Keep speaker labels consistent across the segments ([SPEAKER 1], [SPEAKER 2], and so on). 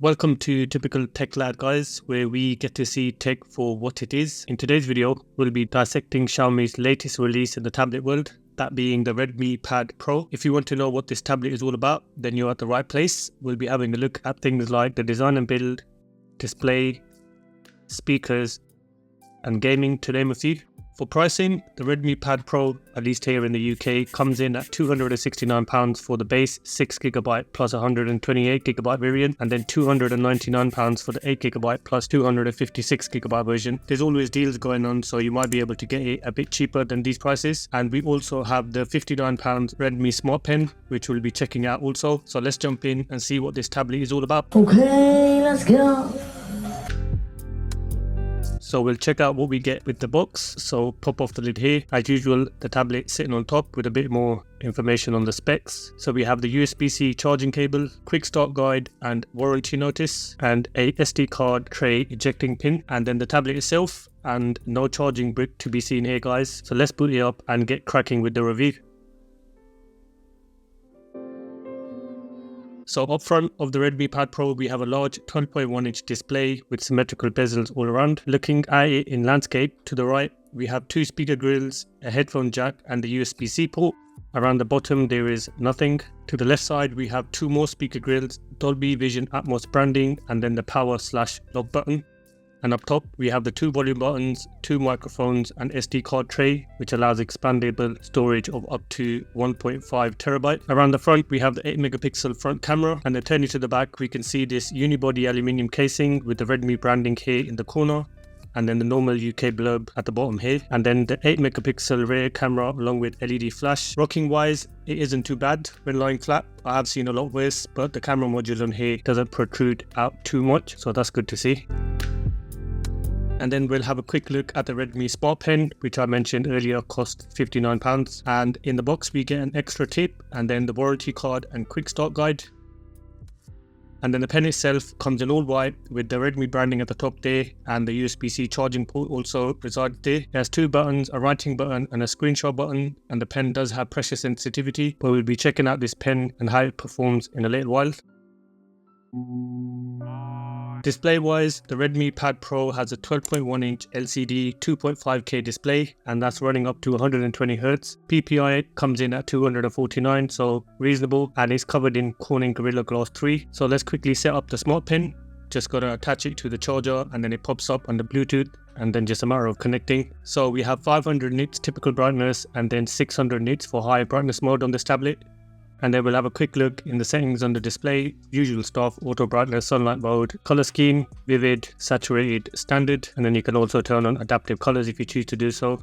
[SPEAKER 1] Welcome to Typical Tech Lad, guys, where we get to see tech for what it is. In today's video, we'll be dissecting Xiaomi's latest release in the tablet world, that being the Redmi Pad Pro. If you want to know what this tablet is all about, then you're at the right place. We'll be having a look at things like the design and build, display, speakers, and gaming, to name a few. For pricing, the Redmi Pad Pro, at least here in the UK, comes in at £269 for the base 6GB plus 128GB variant, and then £299 for the 8GB plus 256GB version. There's always deals going on, so you might be able to get it a bit cheaper than these prices. And we also have the £59 Redmi Smart Pen, which we'll be checking out also. So let's jump in and see what this tablet is all about.
[SPEAKER 2] Okay, let's go.
[SPEAKER 1] So we'll check out what we get with the box. So pop off the lid here. As usual, the tablet sitting on top with a bit more information on the specs. So we have the USB-C charging cable, quick start guide and warranty notice, and a SD card tray ejecting pin, and then the tablet itself, and no charging brick to be seen here, guys. So let's boot it up and get cracking with the review. So up front of the Redmi Pad Pro, we have a large 12.1-inch display with symmetrical bezels all around. Looking at it in landscape, to the right, we have two speaker grills, a headphone jack and the USB-C port. Around the bottom, there is nothing. To the left side, we have two more speaker grills, Dolby Vision Atmos branding, and then the power/lock button. And up top, we have the two volume buttons, two microphones and SD card tray, which allows expandable storage of up to 1.5 terabyte. Around the front, we have the 8-megapixel front camera, and then turning to the back, we can see this unibody aluminium casing with the Redmi branding here in the corner, and then the normal UK blurb at the bottom here, and then the 8-megapixel rear camera along with LED flash. Rocking wise, it isn't too bad when lying flat. I have seen a lot worse, but the camera module on here doesn't protrude out too much, so that's good to see. And then we'll have a quick look at the Redmi Smart Pen, which I mentioned earlier cost £59. And in the box we get an extra tip, and then the warranty card and quick start guide. And then the pen itself comes in all white with the Redmi branding at the top there, and the USB-C charging port also resides there. It has two buttons, a writing button and a screenshot button, and the pen does have pressure sensitivity, but we'll be checking out this pen and how it performs in a little while. Display wise, the Redmi Pad Pro has a 12.1-inch LCD 2.5K display, and that's running up to 120Hz. PPI comes in at 249, so reasonable, and is covered in Corning Gorilla Glass 3. So let's quickly set up the Smart Pen. Just gotta attach it to the charger, and then it pops up under Bluetooth, and then just a matter of connecting. So we have 500 nits typical brightness, and then 600 nits for high brightness mode on this tablet. And then we'll have a quick look in the settings on the display. Usual stuff: auto brightness, sunlight mode, color scheme, vivid, saturated, standard, and then you can also turn on adaptive colors if you choose to do so.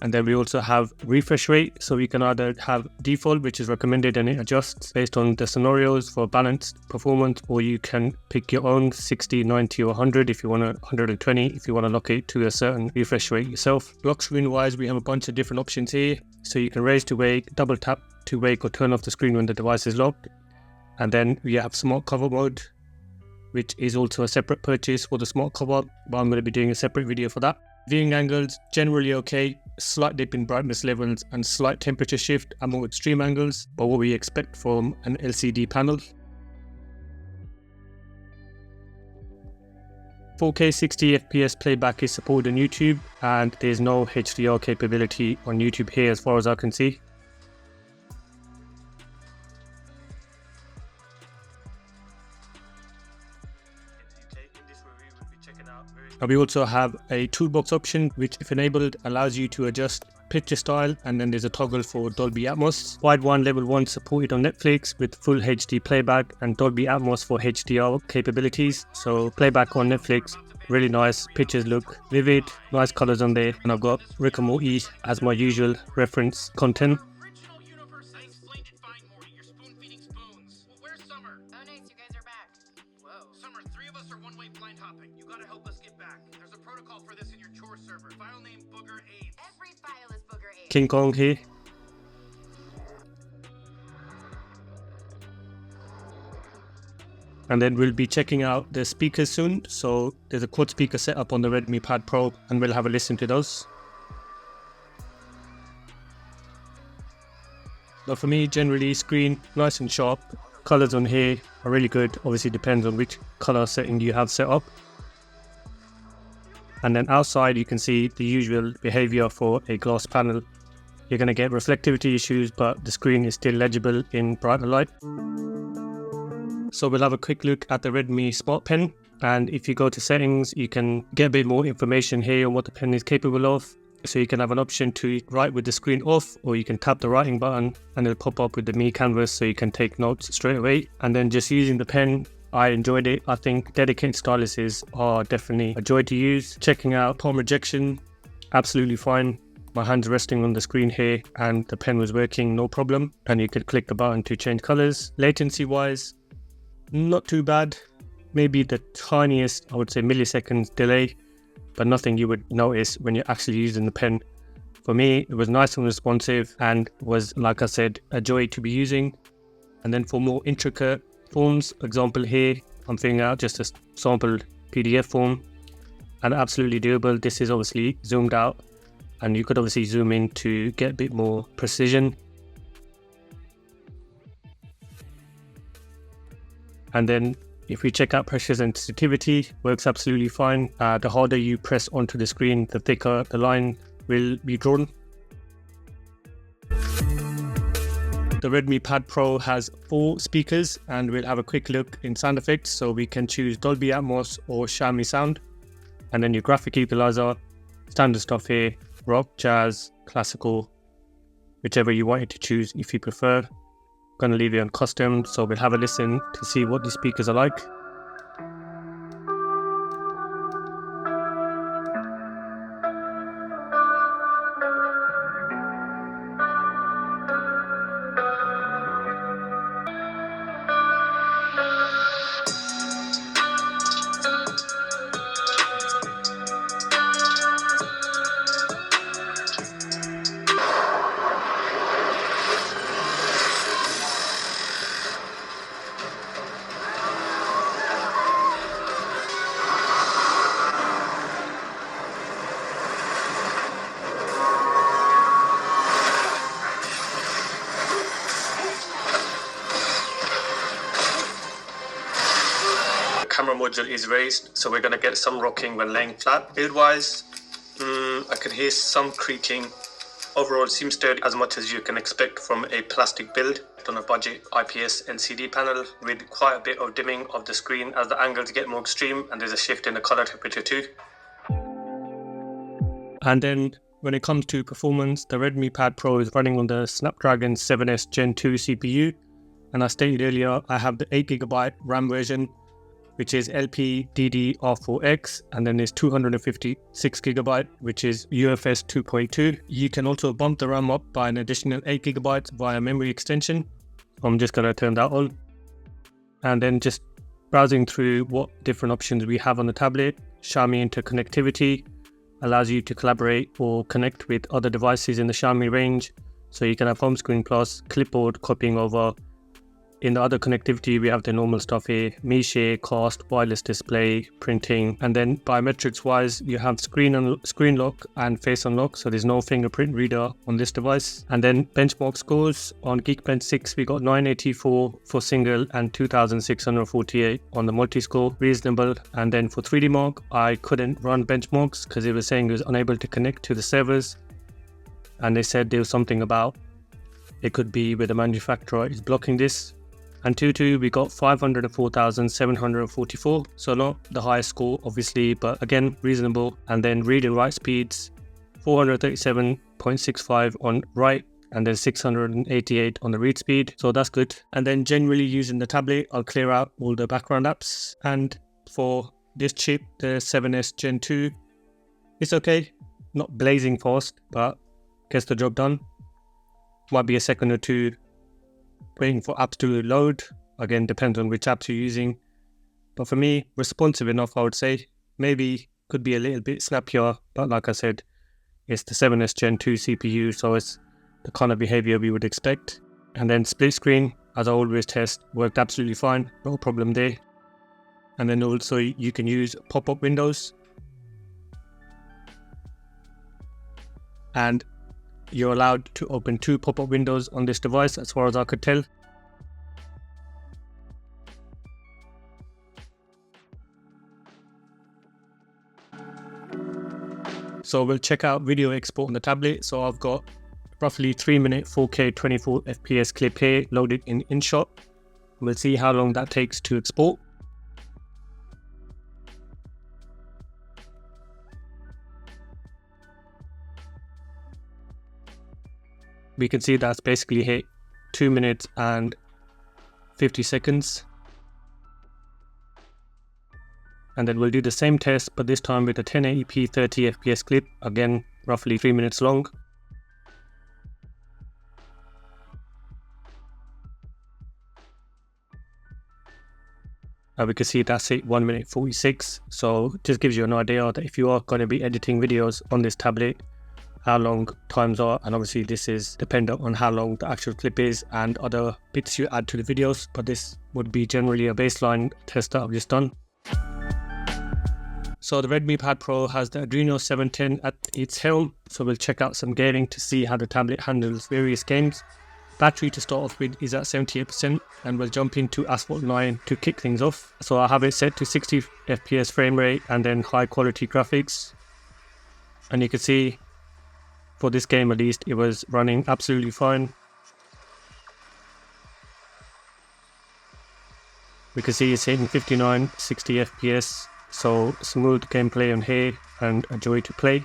[SPEAKER 1] And then we also have refresh rate, so we can either have default, which is recommended and it adjusts based on the scenarios for balanced performance, or you can pick your own 60, 90 or 100 if you want 120 if you want to lock it to a certain refresh rate yourself. Lock screen wise, we have a bunch of different options here, so you can raise to wake, double tap to wake, or turn off the screen when the device is locked. And then we have smart cover mode, which is also a separate purchase for the smart cover, but I'm going to be doing a separate video for that. Viewing angles generally okay, slight dip in brightness levels and slight temperature shift at more extreme angles, but what we expect from an LCD panel. 4K 60 FPS playback is supported on YouTube, and there's no HDR capability on YouTube here as far as I can see. We also have a toolbox option, which if enabled allows you to adjust picture style, and then there's a toggle for Dolby Atmos. Wide 1 level 1 supported on Netflix with full HD playback, and Dolby Atmos for HDR capabilities. So playback on Netflix, really nice, pictures look vivid, nice colors on there, and I've got Rick and Morty as my usual reference content. King Kong here. And then we'll be checking out the speakers soon. So there's a quad speaker setup on the Redmi Pad Pro, and we'll have a listen to those. But for me, generally, screen nice and sharp, Colors on here are really good. Obviously depends on which color setting you have set up. And then outside you can see the usual behavior for a glass panel. You're going to get reflectivity issues, but the screen is still legible in brighter light. So we'll have a quick look at the Redmi Smart Pen. And if you go to settings, you can get a bit more information here on what the pen is capable of. So you can have an option to write with the screen off, or you can tap the writing button and it'll pop up with the Mi canvas so you can take notes straight away. And then just using the pen, I enjoyed it. I think dedicated styluses are definitely a joy to use. Checking out palm rejection, absolutely fine. My hand's resting on the screen here and the pen was working, no problem. And you could click the button to change colors. Latency wise, not too bad. Maybe the tiniest, I would say, milliseconds delay, but nothing you would notice when you're actually using the pen. For me, it was nice and responsive and was, like I said, a joy to be using. And then for more intricate forms, example here, I'm filling out just a sample PDF form and absolutely doable. This is obviously zoomed out and you could obviously zoom in to get a bit more precision. And then if we check out pressure sensitivity, works absolutely fine. The harder you press onto the screen, the thicker the line will be drawn. The Redmi Pad Pro has 4 speakers and we'll have a quick look in sound effects. So we can choose Dolby Atmos or Xiaomi sound. And then your graphic equalizer, standard stuff here, rock, jazz, classical, whichever you wanted to choose if you prefer. I'm going to leave it on custom, so we'll have a listen to see what the speakers are like. Camera module is raised, so we're going to get some rocking when laying flat. Build wise, I can hear some creaking. Overall seems sturdy as much as you can expect from a plastic build on a budget IPS LCD panel with quite a bit of dimming of the screen as the angles get more extreme and there's a shift in the color temperature too. And then when it comes to performance, the Redmi Pad Pro is running on the Snapdragon 7S Gen 2 CPU, and I stated earlier I have the 8GB RAM version, which is LPDDR4X, and then there's 256GB, which is UFS 2.2. You can also bump the RAM up by an additional 8GB via memory extension. I'm just going to turn that on. And then just browsing through what different options we have on the tablet. Xiaomi interconnectivity allows you to collaborate or connect with other devices in the Xiaomi range. So you can have home screen plus, clipboard copying over. In the other connectivity, we have the normal stuff here, Mi Share, Cast, wireless display, printing, and then biometrics wise, you have screen lock and face unlock, so there's no fingerprint reader on this device. And then benchmark scores on Geekbench 6, we got 984 for single and 2648 on the multi-score, reasonable. And then for 3D Mark, I couldn't run benchmarks because it was saying it was unable to connect to the servers. And they said there was something about it could be where the manufacturer is blocking this. And 2.2, we got 504,744. So not the highest score, obviously, but again, reasonable. And then read and write speeds, 437.65 on write, and then 688 on the read speed. So that's good. And then generally using the tablet, I'll clear out all the background apps. And for this chip, the 7S Gen 2, it's okay. Not blazing fast, but gets the job done. Might be a second or two waiting for apps to load. Again, depends on which apps you're using. But for me, responsive enough, I would say. Maybe could be a little bit snappier, but like I said, it's the 7S Gen 2 CPU, so it's the kind of behavior we would expect. And then split screen, as I always test, worked absolutely fine, no problem there. And then also you can use pop-up windows. And you're allowed to open 2 pop-up windows on this device as far as I could tell. So we'll check out video export on the tablet. So I've got roughly 3-minute 4K 24 FPS clip here loaded in InShot. We'll see how long that takes to export. We can see that's basically hit 2 minutes and 50 seconds. And then we'll do the same test, but this time with a 1080p 30 FPS clip, again roughly 3 minutes long. We can see that's it, 1 minute 46. So just gives you an idea that if you are going to be editing videos on this tablet, how long times are, and obviously this is dependent on how long the actual clip is and other bits you add to the videos, but this would be generally a baseline test that I've just done. So the Redmi Pad Pro has the Adreno 710 at its helm, so we'll check out some gaming to see how the tablet handles various games. Battery to start off with is at 78%, and we'll jump into Asphalt 9 to kick things off. So I have it set to 60 FPS frame rate and then high quality graphics. And you can see for this game at least it was running absolutely fine. We can see it's hitting 59, 60 FPS. So smooth gameplay on here and a joy to play.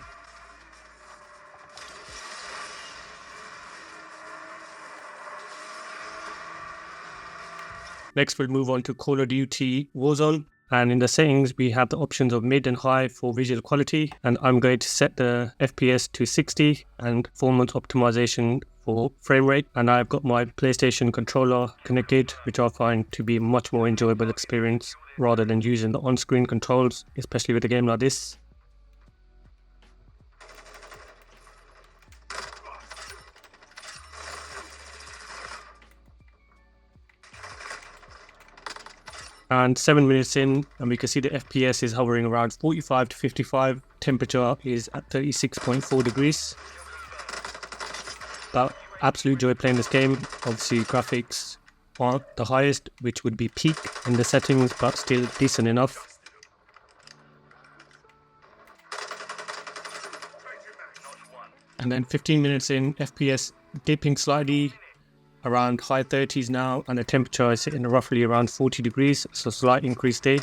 [SPEAKER 1] Next we'll move on to Call of Duty Warzone, and in the settings we have the options of mid and high for visual quality, and I'm going to set the FPS to 60 and performance optimization for frame rate, and I've got my PlayStation controller connected, which I find to be a much more enjoyable experience rather than using the on-screen controls, especially with a game like this. And 7 minutes in, and we can see the FPS is hovering around 45 to 55. Temperature is at 36.4 degrees. But absolute joy playing this game. Obviously graphics aren't the highest, which would be peak in the settings, but still decent enough. And then 15 minutes in, FPS dipping slightly, around high 30s now, and the temperature is sitting roughly around 40 degrees, so slight increase there.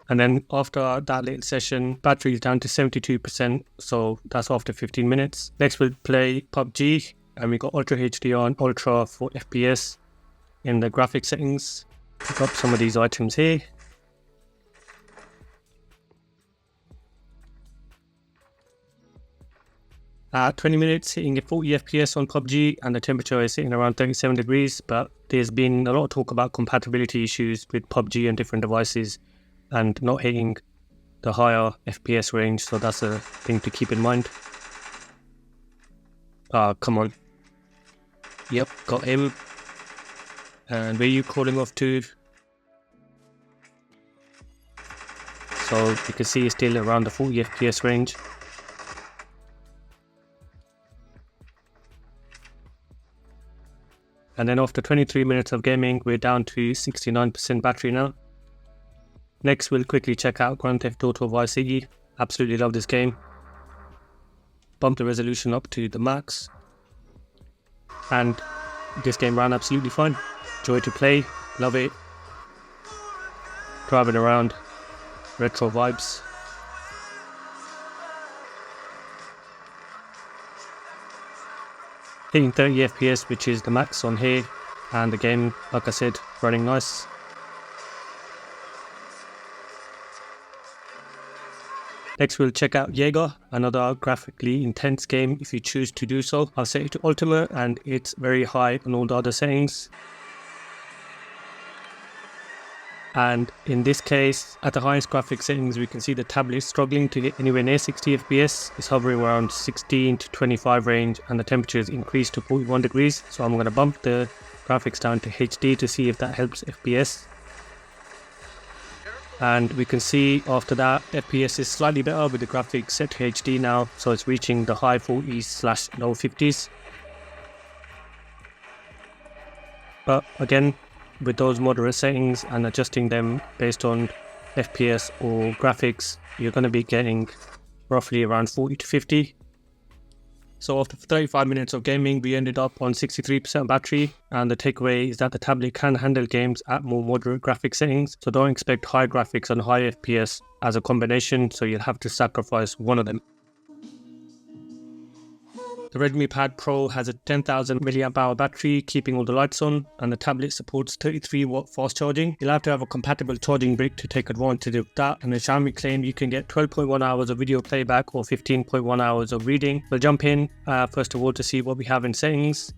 [SPEAKER 1] And then after that little session, battery is down to 72%, so that's after 15 minutes. Next we'll play PUBG, and we got Ultra HD on Ultra for FPS in the graphics settings. Pick up some of these items here. At 20 minutes, hitting at 40 FPS on PUBG, and the temperature is sitting around 37 degrees, but there's been a lot of talk about compatibility issues with PUBG and different devices and not hitting the higher FPS range, so that's a thing to keep in mind. Come on. Yep, got him. And where are you calling off to? So you can see it's still around the 40 FPS range. And then after 23 minutes of gaming, we're down to 69% battery now. Next, we'll quickly check out Grand Theft Auto Vice City. Absolutely love this game. Bump the resolution up to the max. And this game ran absolutely fine. Joy to play, love it. Driving around, retro vibes. Hitting 30 FPS, which is the max on here, and the game, like I said, running nice. Next we'll check out Yeager, another graphically intense game if you choose to do so. I'll set it to Ultimate and it's very high on all the other settings. And in this case, at the highest graphics settings, we can see the tablet is struggling to get anywhere near 60 FPS. It's hovering around 16 to 25 range, and the temperature is increased to 41 degrees. So I'm going to bump the graphics down to HD to see if that helps FPS. And we can see after that, FPS is slightly better with the graphics set to HD now. So it's reaching the high 40s / low 50s. But again, with those moderate settings and adjusting them based on FPS or graphics, you're going to be getting roughly around 40 to 50. So after 35 minutes of gaming, we ended up on 63% battery, and the takeaway is that the tablet can handle games at more moderate graphic settings, so don't expect high graphics and high FPS as a combination, so you'll have to sacrifice one of them. The Redmi Pad Pro has a 10,000 mAh battery, keeping all the lights on, and the tablet supports 33-watt fast charging. You'll have to have a compatible charging brick to take advantage of that, and the Xiaomi claim you can get 12.1 hours of video playback or 15.1 hours of reading. We'll jump in first of all to see what we have in settings.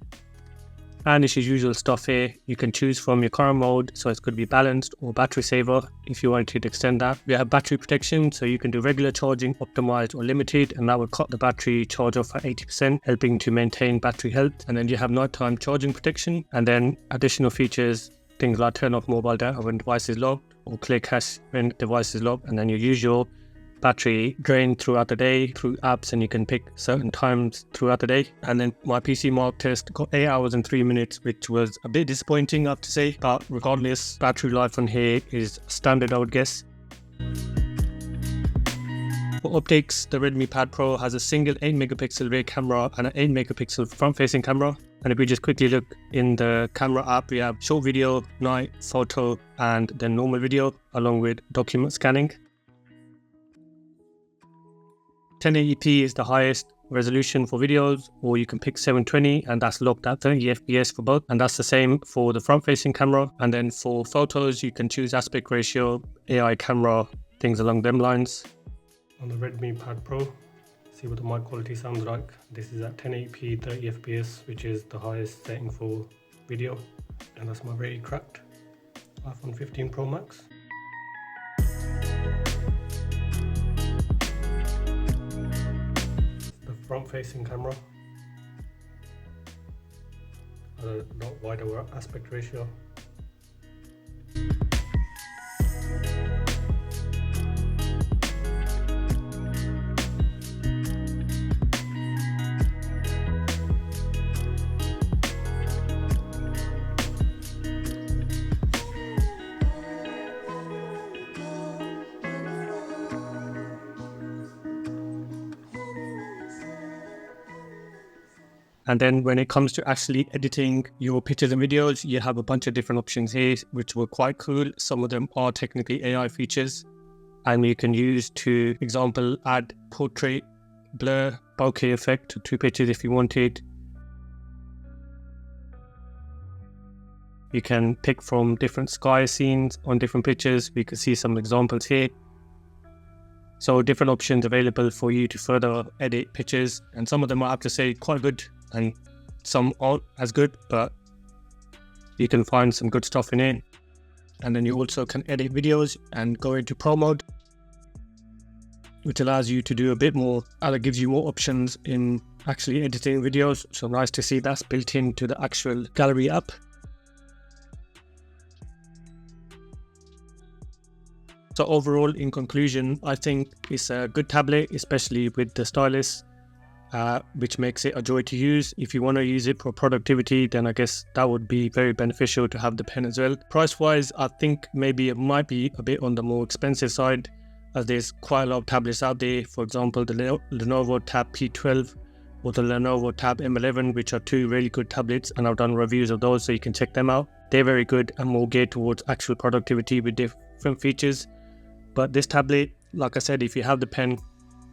[SPEAKER 1] And it's your usual stuff here. You can choose from your current mode, so it could be balanced or battery saver if you wanted to extend that. We have battery protection, so you can do regular charging, optimized or limited, and that will cut the battery charge off at 80%, helping to maintain battery health. And then you have nighttime charging protection, and then additional features, things like turn off mobile data when device is locked, or clear cache when device is locked, and then your usual battery drain throughout the day through apps, and you can pick certain times throughout the day. And then my PC mark test got 8 hours and 3 minutes, which was a bit disappointing, I have to say, but regardless, battery life on here is standard, I would guess. For optics, the Redmi Pad Pro has a single 8 megapixel rear camera and an 8 megapixel front facing camera. And if we just quickly look in the camera app, we have short video, night, photo, and then normal video, along with document scanning. 1080p is the highest resolution for videos, or you can pick 720, and that's locked at 30 FPS for both, and that's the same for the front facing camera. And then for photos, you can choose aspect ratio, AI camera, things along them lines. On the Redmi Pad Pro, see what the mic quality sounds like. This is at 1080p 30 FPS, which is the highest setting for video, and that's my very cracked iPhone 15 Pro Max. Front facing camera, a lot wider aspect ratio. And then when it comes to actually editing your pictures and videos, you have a bunch of different options here, which were quite cool. Some of them are technically AI features, and you can use to, example, add portrait, blur, bokeh effect to pictures if you wanted. You can pick from different sky scenes on different pictures. We can see some examples here. So different options available for you to further edit pictures, and some of them I have to say quite good, and some aren't as good, but you can find some good stuff in it. And then you also can edit videos and go into Pro mode, which allows you to do a bit more, and it gives you more options in actually editing videos. So nice to see that's built into the actual gallery app. So overall, in conclusion, I think it's a good tablet, especially with the stylus, which makes it a joy to use. If you want to use it for productivity, then I guess that would be very beneficial to have the pen as well. Price wise, I think maybe it might be a bit on the more expensive side, as there's quite a lot of tablets out there. For example, the Lenovo Tab P12 or the Lenovo Tab M11, which are two really good tablets, and I've done reviews of those, so you can check them out. They're very good and more geared towards actual productivity with different features. But this tablet, like I said, if you have the pen,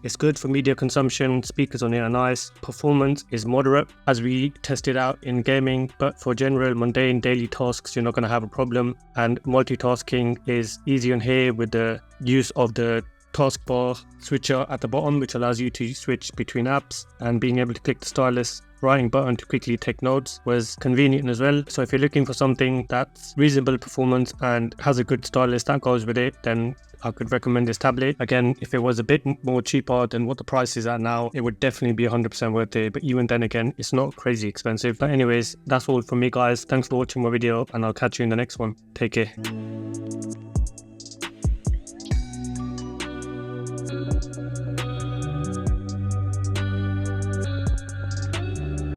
[SPEAKER 1] it's good for media consumption. Speakers on it are nice. Performance is moderate, as we tested out in gaming, but for general mundane daily tasks, you're not going to have a problem. And multitasking is easy on here with the use of the taskbar switcher at the bottom, which allows you to switch between apps, and being able to click the stylus writing button to quickly take notes was convenient as well. So if you're looking for something that's reasonable performance and has a good stylus that goes with it, then I could recommend this tablet. Again, if it was a bit more cheaper than what the price is at now, it would definitely be 100% worth it. But even then again, it's not crazy expensive. But anyways, that's all from me, guys. Thanks for watching my video, and I'll catch you in the next one. Take care.